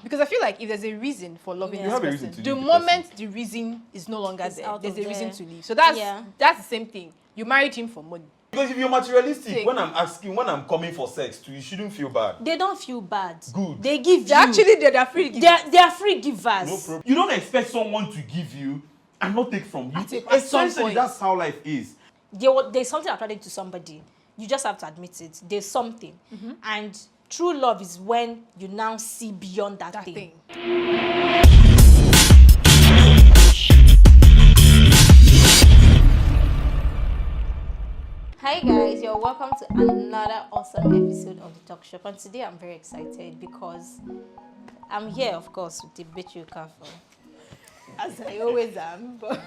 Because I feel like if there's a reason for loving You this have a person, reason to the leave the moment the reason is no longer It's there, out there's of a reason there. to leave. So that's Yeah. the same thing. You married him for money. Because if you're materialistic, Take. when I'm coming for sex too, you shouldn't feel bad. They don't feel bad. Good. They give you. Actually, they're free. They are free givers. No problem. You don't expect someone to give you and not take from you. At some Essentially, point. that's how life is. There's something attracted to somebody. You just have to admit it. There's something. And true love is when you now see beyond that thing. Hi guys, you're welcome to another awesome episode of the Talk Shop. And today I'm very excited because I'm here, of course, with the Betty Okafor, as I always am. But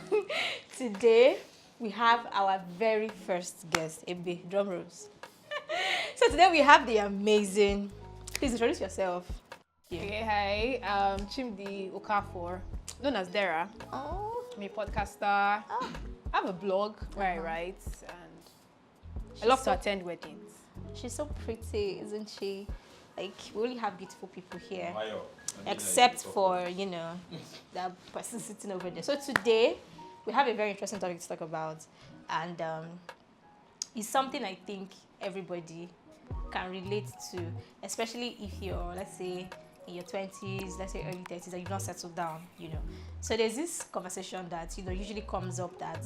today we have our very first guest, Ebe. Drum rolls. So today we have the amazing. Please introduce yourself. Okay, hi. Chimdi Okafor, known as Dara. Oh, I'm a podcaster. I have a blog where I write, and I love to attend weddings. she's so pretty, isn't she? Like, we only have beautiful people here. Except for, that person sitting over there. So today, we have a very interesting topic to talk about. And it's something I think everybody can relate to, especially if you're, let's say, in your 20s, let's say early 30s, and you've not settled down, So there's this conversation that, usually comes up that,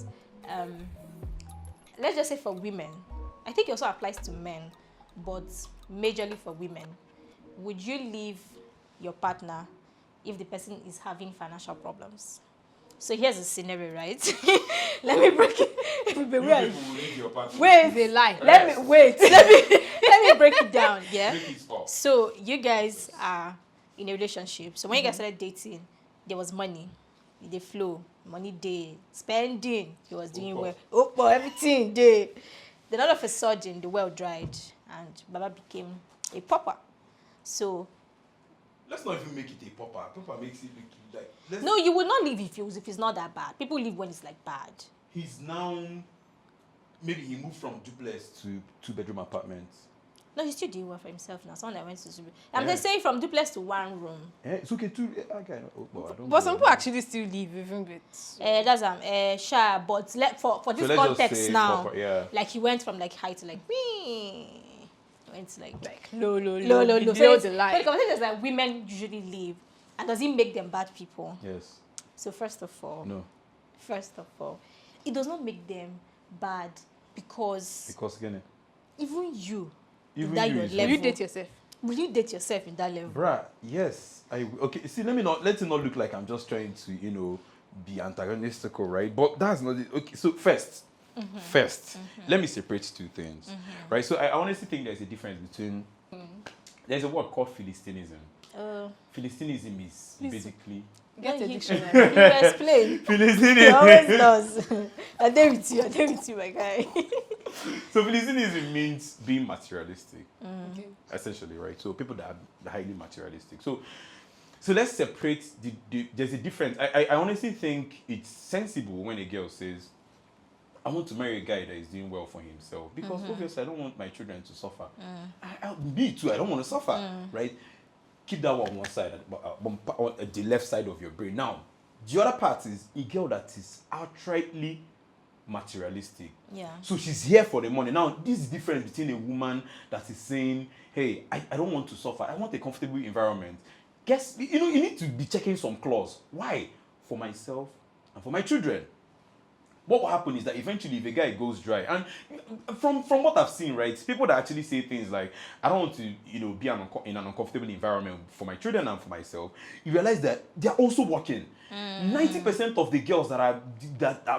let's just say for women, I think it also applies to men, but majorly for women. Would you leave your partner if the person is having financial problems? So here's a scenario, right? Let me break it. Wait, They lie. let me break it down. Yeah. So you guys are in a relationship. So when you guys started dating, there was money, the flow, money day, spending. He was doing well. Oh, well, everything day. Then all of a sudden, the well dried, and Baba became a pauper. So Let's not even make it a popper. Popper makes it look like. no, you will not leave if it's not that bad. People leave when it's like bad. He's now. Maybe he moved from duplex to two-bedroom apartments. No, he's still doing well for himself now. Someone that went to I'm Yeah. just saying from duplex to one room. It's okay too. Okay. I don't But some people actually still live even with. That's sure, but for this let's just context say now, proper, yeah. like he went from like high to like me. Went to like Low. low. Below So the line. the conversation is that women usually leave, and does it make them bad people? Yes. So first of all, it does not make them bad because again. even you, Even that you your is level, Will you date yourself? will you date yourself in that level? Bruh, yes. Okay, see, let it not look like I'm just trying to, be antagonistical, right? But that's not it. Okay, so first, let me separate two things, right? So I honestly think there's a difference between, there's a word called Philistinism. Philistinism is basically... Get a he- dictionary. You explain. He Philistinism. always does. I'm there with you, my guy. So Philistinism means being materialistic, Okay. essentially, right? So people that are highly materialistic. So let's separate there's a difference. I honestly think it's sensible when a girl says, I want to marry a guy that is doing well for himself because obviously I don't want my children to suffer. Me too, I don't want to suffer, right? Keep that one side, at the left side of your brain. Now, the other part is a girl that is outrightly materialistic. Yeah. So she's here for the money. Now, this is the difference between a woman that is saying, hey, I don't want to suffer. I want a comfortable environment. Guess, you need to be checking some clause. Why? For myself and for my children. What will happen is that eventually if a guy goes dry, and from what I've seen, right, people that actually say things like, I don't want to, be in an uncomfortable environment for my children and for myself, you realize that they're also working. 90% of the girls that are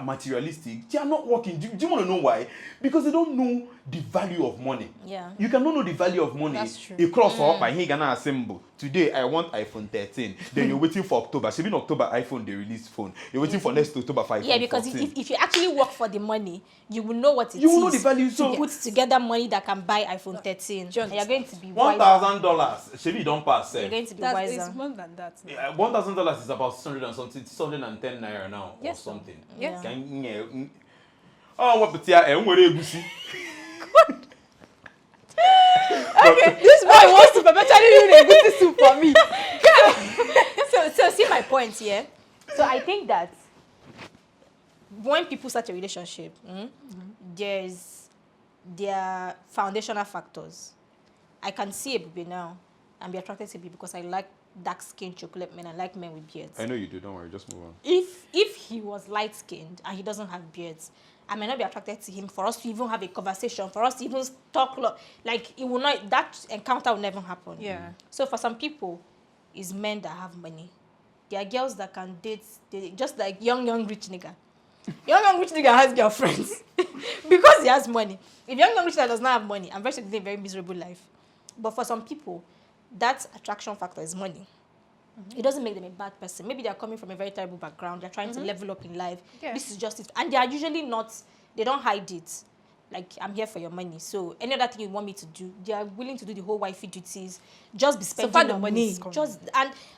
materialistic, they are not working. Do you want to know why? Because they don't know the value of money. Yeah. You cannot know the value of money. That's true. A cross up by Higana assemble. Today I want iPhone 13. Then you're waiting for October. So in October iPhone they release phone. You're waiting for next October for iPhone. Yeah, because 14. if you actually work for the money, you will know what it is. You will know the value. So to put together money that can buy iPhone 13. And you're going to be wiser. $1,000. Shebi don't pass. You're going to be It's wiser. more than that. $1,000 is about 600 and something, 610 naira now or Yes, something. Yes. Oh, what but yeah, Okay, this boy wants to perpetually ruin a good soup for me. So see my point here. So I think that when people start a relationship, there are foundational factors. I can see a baby now and be attracted to a baby because I like dark-skinned chocolate men. I like men with beards. I know you do. Don't worry. Just move on. If he was light-skinned and he doesn't have beards, I may not be attracted to him. For us to even have a conversation, for us to even talk, like it will not. That encounter will never happen. Yeah. So for some people, it's men that have money. There are girls that can date, just like young rich nigga. Young rich nigga has girlfriends because he has money. If young rich nigga does not have money, I'm very sure they live a very miserable life. But for some people, that attraction factor is money. It doesn't make them a bad person. Maybe they're coming from a very terrible background. They're trying to level up in life. Yeah. This is just it. And they are usually not, they don't hide it. Like, I'm here for your money. So any other thing you want me to do, they are willing to do the whole wifey duties. Just be spending far the on money me. is coming. Just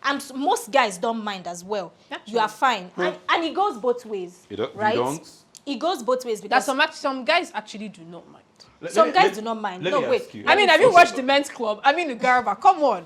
and most guys don't mind as well. Naturally. You are fine. And it goes both ways. You don't? Right? You don't? It goes both ways because Some guys actually do not mind. some guys do not mind. Let No, me wait. ask you. I mean, have you watched the men's club? I mean, Garba, come on.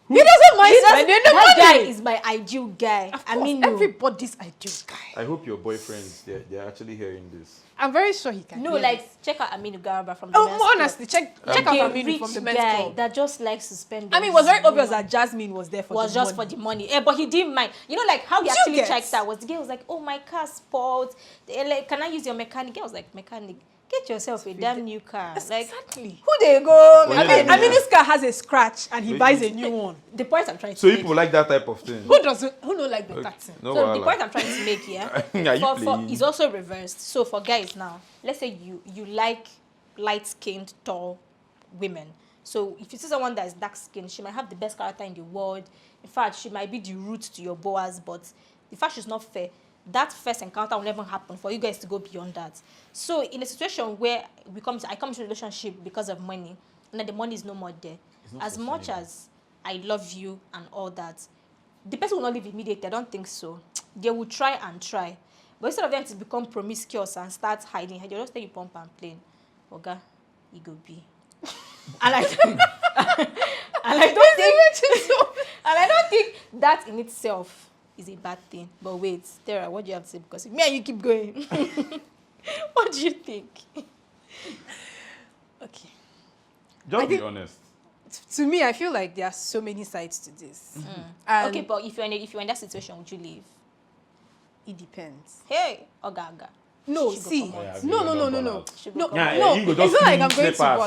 He doesn't mind He doesn't- spending the that money. guy is my ideal guy. Of I course, mean, no. everybody's ideal guy. I hope your boyfriends, they're actually hearing this. I'm very sure he can. No, hear like this. check out Aminu Garba from the Oh, men's club. honestly, check out A Aminu rich from the men's guy club. that just likes to spend. I mean, it was very obvious that Jasmine was there for was the just money. for the money. But he didn't mind. You know, like how he You actually get- checked that was the girl was like, "Oh, my car spoiled. Like, can I use your mechanic?" I was like, "Mechanic, get yourself a damn new car." Like, Exactly. Who they go? Well, I mean, this car has a scratch and he buys a new one. the point I'm trying to So make. people like that type of thing. Who don't like better thing? No, So the wahala. point I'm trying to make here, Are you for playing? is also reversed. So for guys now, let's say you like light-skinned, tall women. So if you see someone that is dark-skinned, she might have the best character in the world. In fact, she might be the root to your Boaz, but the fact she's not fair, that first encounter will never happen for you guys to go beyond that. So in a situation where I come to a relationship because of money, and then the money is no more there, not as much as I love you and all that, the person will not leave immediately. I don't think so. They will try and try. But instead of them to become promiscuous and start hiding, they'll just take you pump and plain. Oga, it go be. And I don't think that in itself is a bad thing. But wait, Tara, what do you have to say? Because me and you keep going. What do you think? Okay. Just be think- honest. To me, I feel like there are so many sides to this. And Okay, but if you're in that situation, would you leave? it depends. Hey, Oga. No, She go see, come out. Yeah, no, you no, no, don't no, ball no, out. She go no, come out. no. Yeah, you go It's just not like clean I'm going to slippers. ball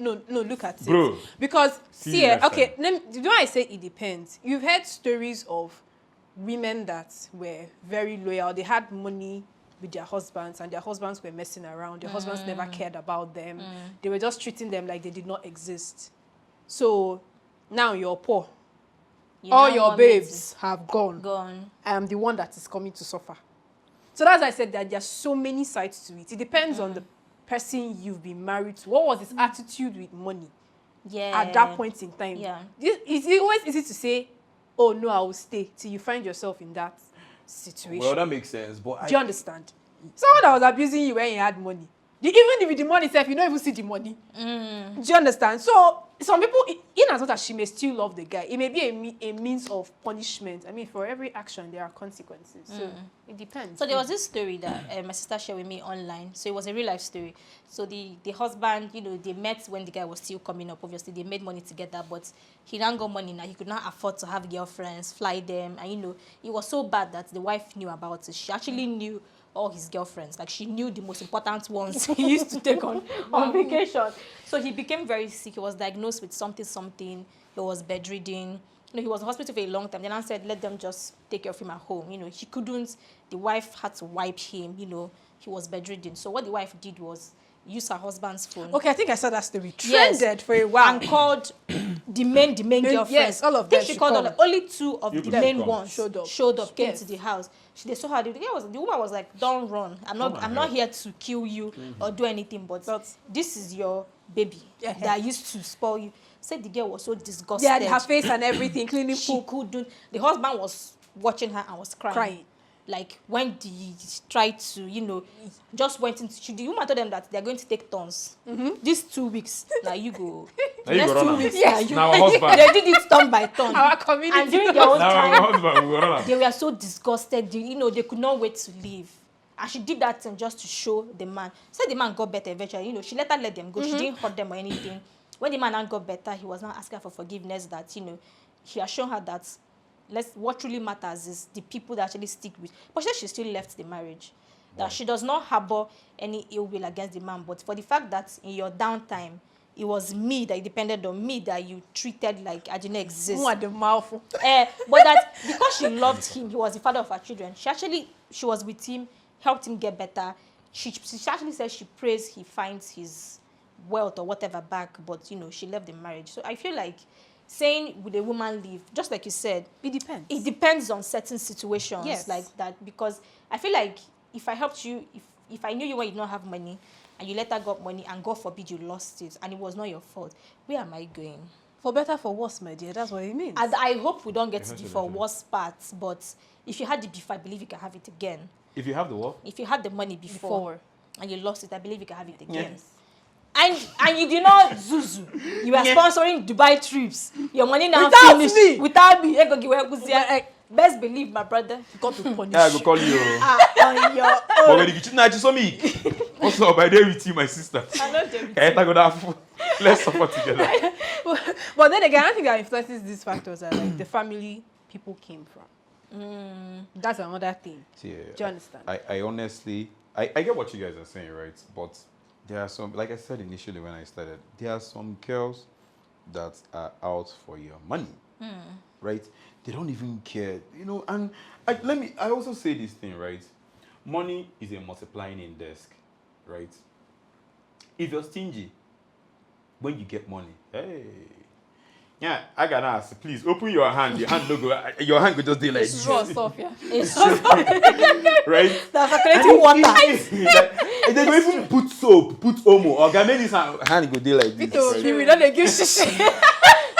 out. No. Look at it, Bro, because see see, you next okay. time. Do I say it depends? You've heard stories of women that were very loyal. They had money with their husbands, and their husbands were messing around. Their husbands never cared about them. They were just treating them like they did not exist. So now you're poor. You All now your want me to babes have gone. go on. I am the one that is coming to suffer. So that's why I said that there are so many sides to it. It depends on the person you've been married to. What was his attitude with money Yeah. at that point in time? Yeah. It's always easy to say, oh, no, I will stay, till you find yourself in that situation. well, that makes sense. But Do you understand? Someone that was abusing you when you had money. Even with the money itself, you don't even see the money. Do you understand? So some people, in as much as she may still love the guy, it may be a means of punishment. I mean, for every action, there are consequences. So it depends. So there was this story that my sister shared with me online. So it was a real life story. So the husband, they met when the guy was still coming up. Obviously, they made money together, but he didn't got money now. He could not afford to have girlfriends, fly them. And, it was so bad that the wife knew about it. She actually knew all his girlfriends. Like, she knew the most important ones he used to take on vacation. So he became very sick. He was diagnosed with something. He was bedridden. He was in hospital for a long time. Then I said, let them just take care of him at home. He couldn't. The wife had to wipe him. He was bedridden. So what the wife did was use her husband's phone. Okay, I think I saw that story. Yes. Trended for a while. And called the main girlfriends. Yes, all of I them think she should called come. all only two of You the could main come. ones Showed up. came Yes. to the house. They saw her. The woman was like, "Don't run. I'm not help. here to kill you or do anything. But this is your baby Yeah. that used to spoil you." Said the girl was so disgusted. Yeah, her face and everything, cleaning She poop, couldn't. The husband was watching her and was crying. like when they tried to, just went into, the woman told them that they're going to take turns. These 2 weeks, now you go. Now you Next go 2 run weeks, am. now Now our husband. they did it turn by turn. Our community. And during their own Now our time, husband will run am. they were so disgusted. They could not wait to leave. And she did that thing just to show the man. So the man got better eventually. She let them go. She didn't hurt them or anything. When the man now got better, he was now asking her for forgiveness that, he has shown her that what truly matters is the people that actually stick with. But she said she still left the marriage. That she does not harbor any ill will against the man. But for the fact that in your downtime, it was me that depended on me that you treated like I didn't exist. Who are the mouthful? But that because she loved him, he was the father of her children. She was with him, helped him get better. She actually said she prays he finds his wealth or whatever back, but she left the marriage. So I feel like saying would a woman leave, just like you said, It depends. it depends on certain situations like that, because I feel like if I helped you, if I knew you when you don't have money and you later got money and God forbid you lost it and it was not your fault, where am I going? For better, for worse, my dear. That's what it means. And I hope we don't get to the for worse parts, but if you had it before, I believe you can have it again. If you have the what? If you had the money before. And you lost it, I believe you can have it again. Yes. And you did not zuzu. You were sponsoring Dubai trips. Your money now Without finished. me. Without me. Best believe, my brother. You got to punish Yeah, I go call you. On your But own. when you now just saw me. What's up? I there with you, my sister. I know them. Can I go down? Let's support together. But then again, I think that influences these factors are like the family people came from. That's another thing. Yeah, Do you understand? I honestly, I get what you guys are saying, right? But there are some, like I said initially when I started, there are some girls that are out for your money, right? They don't even care, and I also say this thing, right? Money is a multiplying index, right? If you're stingy, when you get money, hey, yeah, I gotta ask, please open your hand. Your hand go just do like It's raw stuff, yeah. It's just right? that's circulating water. Like, they don't even put soap, put omo. Or maybe this hand go do like this. Because we don't give shishi.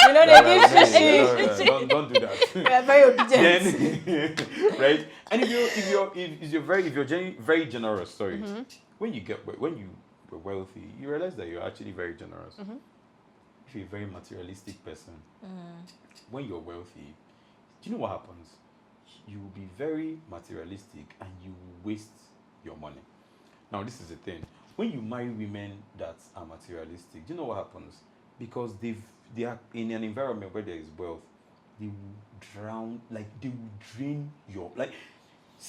You know they give shishi. Don't do that. We are very obedient. Then, right? And if you're very generous, sorry. When you were wealthy, you realize that you're actually very generous. If you're a very materialistic person, when you're wealthy, do you know what happens? You will be very materialistic and you will waste your money. Now, this is the thing. When you marry women that are materialistic, do you know what happens? Because they are in an environment where there is wealth, they will drain your,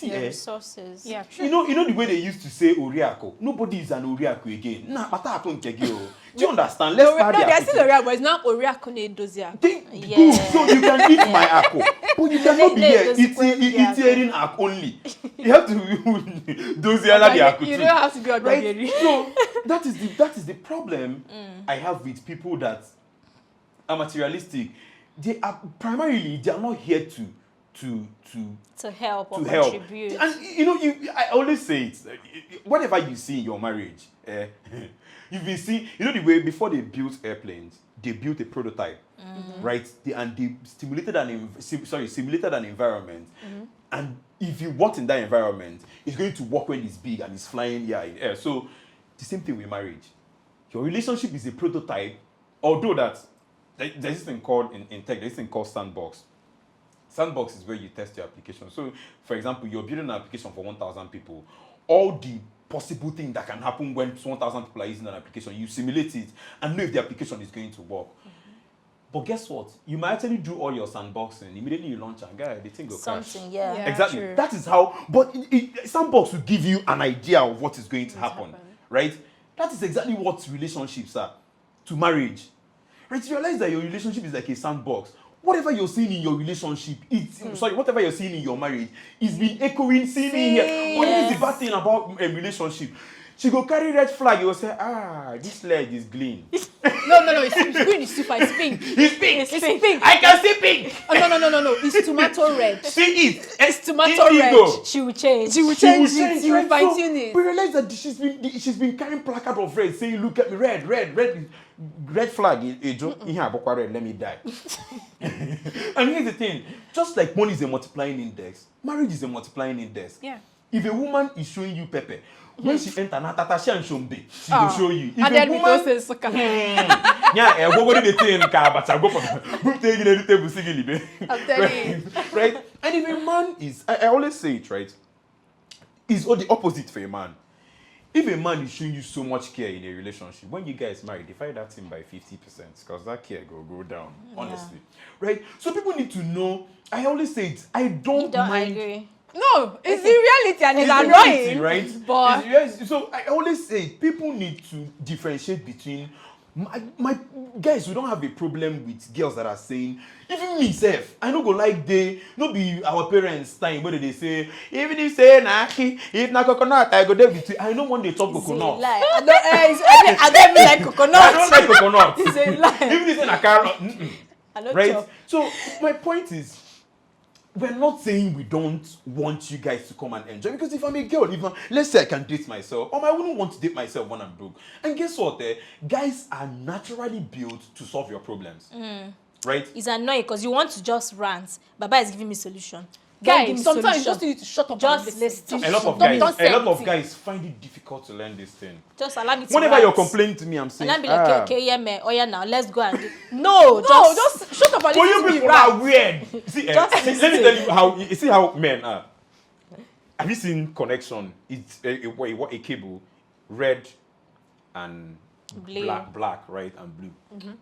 Your resources. Yeah, true. You know the way they used to say Oriako? Nobody is an Oriako again. Do you understand? Let's start No, there. there's still Oria, but it's not Oria Kone Dozia. Yeah. Good. So you can eat my ako, but you cannot be here Yeah. eating ako only. You have to do the other ako You too. don't have to be a Right? Bageri. So that is the problem I have with people that are materialistic. They are not here To help or to help. contribute. And I always say it. Whatever you see in your marriage, you've been seeing. The way before they built airplanes, they built a prototype, right? They simulated an environment, and if you work in that environment, it's going to work when it's big and it's flying in air. So the same thing with marriage. Your relationship is a prototype, although there's this thing called in tech, there's this thing called sandbox. Sandbox is where you test your application. So, for example, you're building an application for 1,000 people. All the possible things that can happen when 1,000 people are using an application, you simulate it and know if the application is going to work. But guess what? You might actually do all your sandboxing. Immediately you launch and the thing will crash. Something, yeah. Exactly. True. That is how. But sandbox will give you an idea of what is going to happen, right? That is exactly what relationships are to marriage, right? You realize that your relationship is like a sandbox. Whatever you're seeing in your relationship, whatever you're seeing in your marriage, is being echoing, seeing here. What is the bad thing about a relationship? she go carry red flag. You will say, this leg is green. No, it's green, it's super, it's pink. It's pink. It's pink. I can see pink. Oh, no, it's tomato red. See it. It's tomato red. She will change. She will change it. She will fine tune it. We realize that she's been carrying placard of red, saying, "Look at me, red flag." Red, let me die. And here's the thing: just like money is a multiplying index, marriage is a multiplying index. Yeah. If a woman is showing you pepper, when she enter na tata she and shombe, she will show you. If and then we don't say sucker. Yeah, what do they think? Go for taking the table singing. I'm telling you. Right? And if a man is, I always say it, right? Is all the opposite for a man. If a man is showing you so much care in a relationship, when you guys marry, divide that thing by 50%, because that care go down, honestly. Right? So people need to know, I always say it, I don't mind. Agree. No, it's the reality and it's annoying, annoying, right? But So I always say people need to differentiate between my guys. We don't have a problem with girls that are saying, even me self, I no go like they no be our parents time where they say, even if say if na coconut I go there with you. I don't want they talk coconut. I don't even like coconut. I don't like coconut. It's a lie. Even if say na carrot, right? Chop. So my point is, we're not saying we don't want you guys to come and enjoy, because if I'm a girl, let's say I can date myself, I wouldn't want to date myself when I'm broke. And guess what? Guys are naturally built to solve your problems. Right? It's annoying because you want to just rant. Baba is giving me solution. guys, sometimes you just need to shut up just and listen. A lot of guys find it difficult to learn this thing. Just allow me to whenever write. You're complaining to me, I'm saying, and I'll be like, okay, yeah, man, oh yeah, now let's go and do. No, just shut up and for listen you to me. people Right? are weird. See, let me tell you how. You see how men are. Have you seen Connection? It's a cable, red and Blue. black, right, and blue.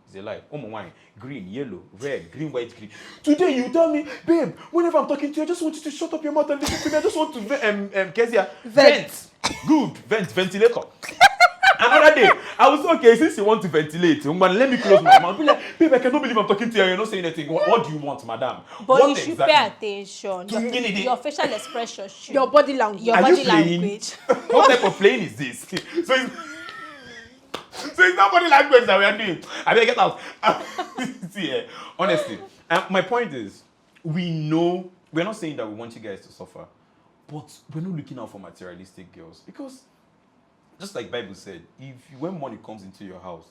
It's a lie. Oh my wine, green, yellow, red, green, white, green. Today you tell me, babe, whenever I'm talking to you, I just want you to shut up your mouth and listen to me. I just want to Kezia, vent. Good, ventilator. Another day, I was okay, since you want to ventilate, let me close my mouth. Be like, babe, I cannot believe I'm talking to you. You're not saying anything. What do you want, madam? But what you should pay attention. Your facial expression should. Your body language. Your Are body you playing? language. What type of playing is this? So it's not body language that we are doing. I better get out. See, honestly, my point is, we know, we're not saying that we want you guys to suffer, but we're not looking out for materialistic girls. Because, just like Bible said, when money comes into your house,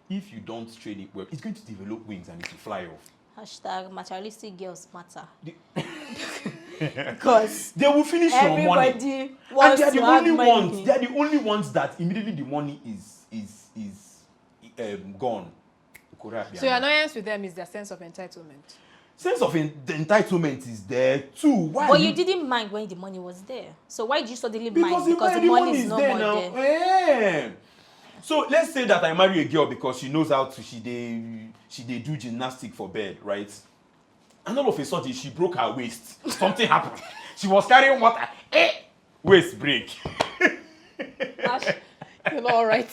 if you don't train it well, it's going to develop wings and it will fly off. Hashtag materialistic girls matter. Because they will finish your money. Everybody wants and to have money. They are the only ones that immediately the money is gone. So your annoyance with them is their sense of entitlement. Sense of the entitlement is there too. Why? But you didn't mind when the money was there. So why did you suddenly because mind? Because the money is no there more now. there. Yeah. So let's say that I marry a girl because she knows how to. She do gymnastics for bed, right? And all of a sudden she broke her waist. Something happened. She was carrying water. Waist break. Ash, you're not all right.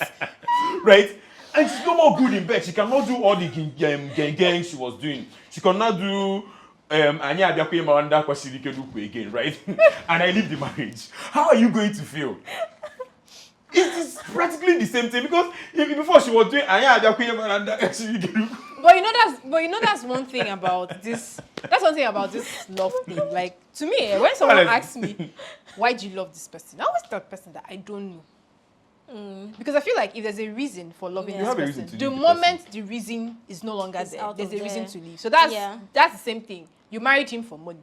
Right? And she's no more good in bed. She cannot do all the gang she was doing. She cannot do Anya Abiakwe Mawanda Kwashirike Luku again, right? And I leave the marriage. How are you going to feel? It is practically the same thing, because before she was doing Anya Abiakwe Mawanda Kwashirike Luku. But you know that's one thing about this. That's one thing about this love thing. Like, to me, when someone asks me, why do you love this person? I always tell the person that I don't know. Because I feel like if there's a reason for loving this person, the moment the reason is no longer there, there's a reason to leave. So that's the same thing. You married him for money.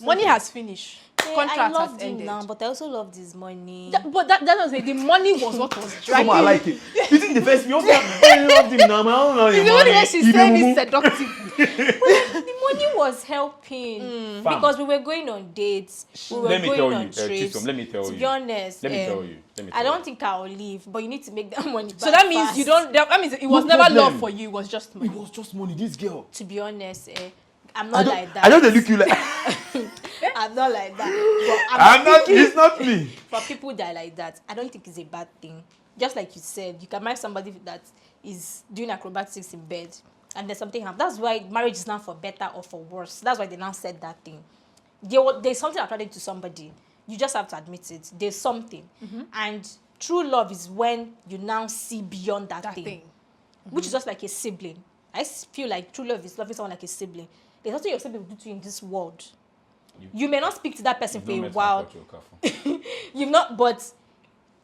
Money has finished. Contract I loved has him ended. now, but I also loved his money. But that doesn't say the money was what was dragging. I like it. You think the first me also I loved him now, man. I don't know the only way she's saying is seductively. The money was helping because we were going on dates. We were going on trips. Let me tell you. To be honest, Let me tell you. I don't think I'll leave, but you need to make that money back. So that means fast. you don't. That means it was No never problem. love for you. It was just money. It was just money. This girl. To be honest, I'm not like that. I know they look you like. I'm not like that. But I'm not. It's not me. For people that are like that, I don't think it's a bad thing. Just like you said, you can marry somebody that is doing acrobatics in bed, and there's something happens. That's why marriage is now for better or for worse. That's why they now said that thing. There's something attracted to somebody. You just have to admit it. There's something, and true love is when you now see beyond that thing. Mm-hmm. Which is just like a sibling. I feel like true love is loving someone like a sibling. There's nothing your sibling will do to you in this world. You may not speak to that person for a while. You've not, but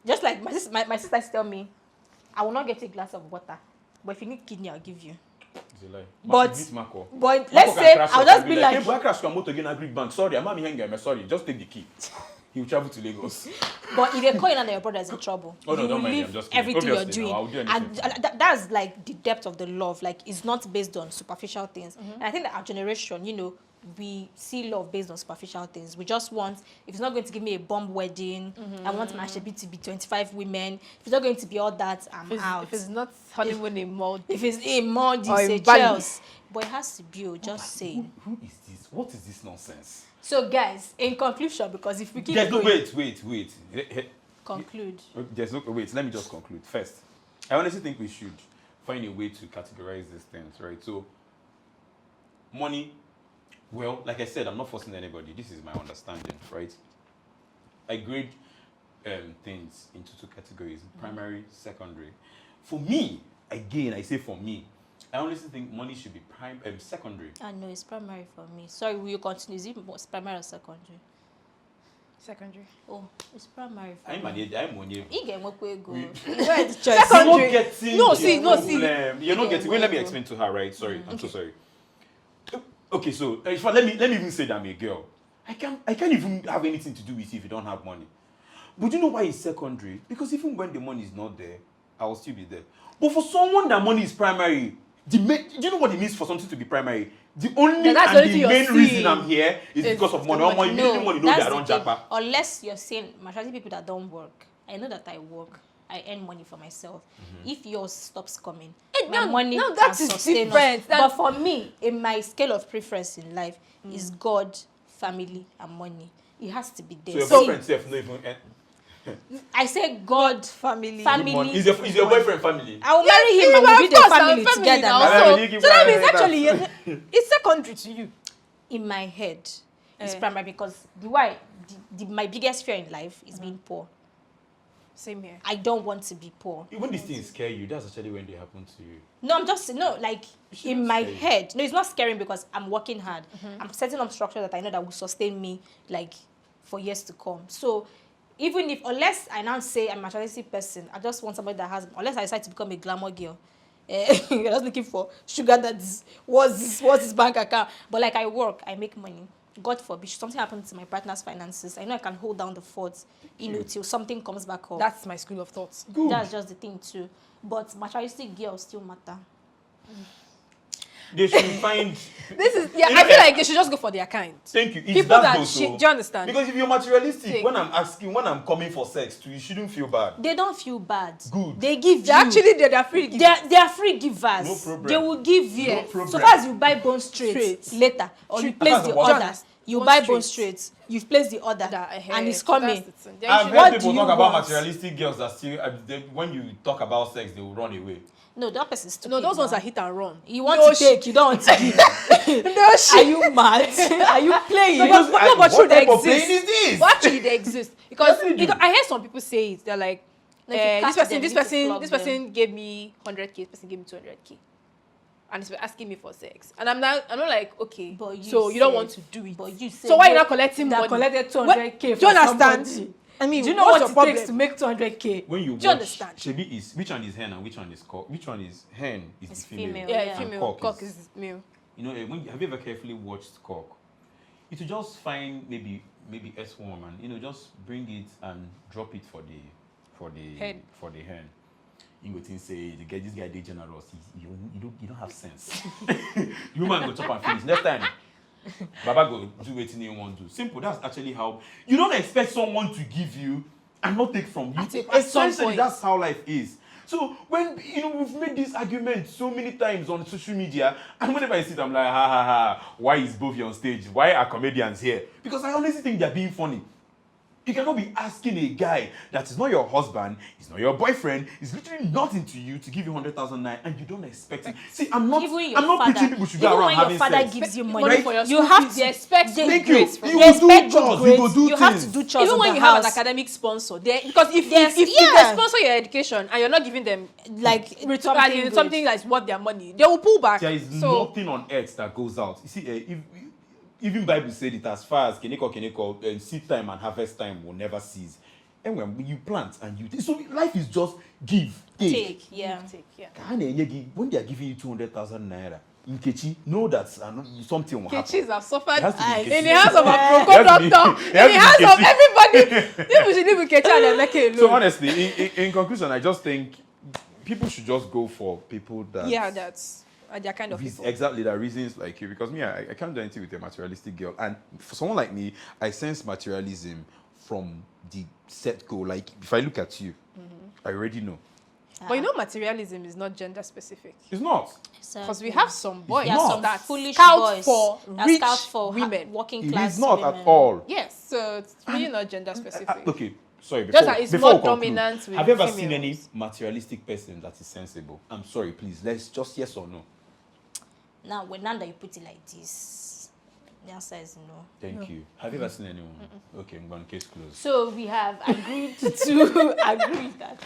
just like my sister used to tell me, I will not get a glass of water, but if you need kidney, I'll give you. It's a lie. But let's say I'll just be like, hey, boy, crash your motor again at Greek Bank. Sorry, I'm not hanging. Sorry, just take the key. He will travel to Lagos. But if they call you and your brother is in trouble, oh, no, you don't will mind leave me, I'm just kidding. everything Obviously, you're doing. no, I'll do And that's like the depth of the love. Like, it's not based on superficial things. And I think that our generation, you know, we see love based on superficial things. We just want, if it's not going to give me a bomb wedding, I want my Shebi to be 25 women. If it's not going to be all that, I'm out. If it's not honeymoon in Maldives. If it's a Maldives, Or in a Bali. Chelsea. But it has to be, just saying. Who is this? What is this nonsense? So, guys, in conclusion, because if we keep There's no, going, wait. conclude. There's no, wait, let me just conclude. First, I honestly think we should find a way to categorize these things, right? So, money, well, like I said, I'm not forcing anybody. This is my understanding, right? I grade things into two categories, primary, secondary. For me, again, I say for me, I honestly think money should be secondary. No, it's primary for me. Sorry, will you continue? Is it primary or secondary? Secondary. Oh, it's primary for I'm me. on you. You get what we go. Secondary. No, see. You're not getting. Wait, let me explain to her, right? Sorry, I'm so sorry. Okay, so let me even say that I'm a girl. I can't even have anything to do with you if you don't have money. But you know why it's secondary? Because even when the money is not there, I will still be there. But for someone that money is primary, do you know what it means for something to be primary? The only and the main reason I'm here is because of money. Money know that I don't jackpot. Unless you're saying majority people that don't work. I know that I work. I earn money for myself. If yours stops coming, my money that can is sustain different. us. But for me, in my scale of preference in life, is God, family, and money. It has to be there. So your boyfriend self no even. I say God, family. Is your boyfriend family? I will marry him and we'll be the family together. So that means actually it's secondary to you. In my head, it's primary because my biggest fear in life is being poor. Same here. I don't want to be poor. When these things scare you, that's actually when they happen to you. No, I'm just like in my head. No, it's not scaring because I'm working hard. I'm setting up structure that I know that will sustain me like for years to come. So even if, unless I now say I'm a materialistic person, I just want somebody that has, unless I decide to become a glamour girl, you're just looking for sugar daddies. What's his bank account? But like I work, I make money. God forbid, something happens to my partner's finances, I know I can hold down the fort, till something comes back up. That's my school of thoughts. Good. That's just the thing too. But materialistic girls still matter. They should find. I feel like they should just go for their kind. Thank you. It's People that goes, do you understand? Because if you're materialistic, when I'm coming for sex too, you shouldn't feel bad. They don't feel bad. Good. They give They're you. actually they're free. They are free givers. No problem. They will give you. No problem. So far as you buy bone straight later, or you place the order, you buy bone straight. You place the order, and it's coming. I've heard people talk about materialistic girls that still, when you talk about sex, they will run away. No, that person is stupid. No, those ones are hit and run. You want to take, you don't want to give. No shit. Are you mad? Are you playing? But true, they What exist. is this? But actually, they exist because Definitely do. I hear some people say it. They're like, Like, if you catch them, this you need to flog person them. gave me 100K. This person gave me 200K, and he's asking me for sex. And I'm not like, okay, But you so you don't said- want to do it. But you say So why you not collecting that money? collected What- 200K do you from understand? somebody? I mean, Do you know what's what your it takes to make 200K? When you Do watch, you understand? Shebi is which one is hen and which one is cock? Which one is hen is It's the female. female. Yeah, Yeah. female. Cock Cock is- is male. You know, have you ever carefully watched cock? You should just find maybe S1 and just bring it and drop it for the Hen. You go think say this guy dey generous. You don't have sense. The woman go chop and finish. Next time, Baba go do wetin he want to do. Simple. That's actually how you don't expect someone to give you and not take from you. At some Essentially, point. that's how life is. So when we've made this argument so many times on social media, and whenever I see it, I'm like, ha ha ha. Why is Bovi on stage? Why are comedians here? Because I honestly think they're being funny. You cannot be asking a guy that is not your husband, he's not your boyfriend, he's literally not into you to give you 100,000 naira and you don't expect it. See, I'm not preaching people should go around having sex. Even when your father gives you money, Right? for your You school have fees, to expect Thank you. grace from You they will do expect good chores, grades. you will do You have things. to do chores even in when the you have house. an academic sponsor, because if Yes, they yeah. sponsor your education and you're not giving them like something that's worth their money, they will pull back. There is nothing on earth that goes out. You see, if even Bible said it as far as Keneko, seed time and harvest time will never cease. And when you plant and you so life is just give, take. yeah. When they are giving you 200,000 naira in Kechi, know that something will happen. Kechis have suffered It has to be Kechi. in the hands of a It pro has to be- doctor, it in the has to hands be of everybody. People should live with Kechi and they make it So alone. honestly, in conclusion, I just think people should just go for people that That's their kind of people. exactly the reasons like you. Because me, I can't do anything with a materialistic girl, and for someone like me, I sense materialism from the set go. Like if I look at you, I already know. But you know, materialism is not gender specific. It's not. Because we have some boys There are some that foolish scout boys for that rich scout for women. working It class is not women. at all. Yes, so it's really not gender specific. Okay, sorry. Just that it's before more we conclude, dominant with have you ever seen any females. materialistic person that is sensible? I'm sorry, please. Let's just yes or no. Now that you put it like this, the answer is no. Thank you. Have you ever seen anyone? Okay, I'm going case closed. So we have agreed to agree that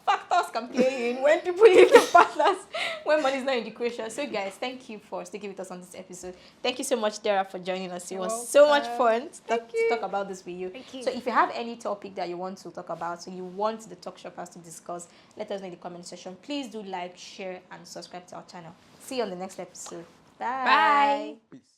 factors can play in when people leave their partners, when money is not in the equation. So guys, thank you for sticking with us on this episode. Thank you so much, Dara, for joining us. It was so much fun to talk about this with you. Thank you. So if you have any topic that you want to talk about, so you want the Talk Shoppers to discuss, let us know in the comment section. Please do like, share, and subscribe to our channel. See you on the next episode. Bye. Bye. Peace.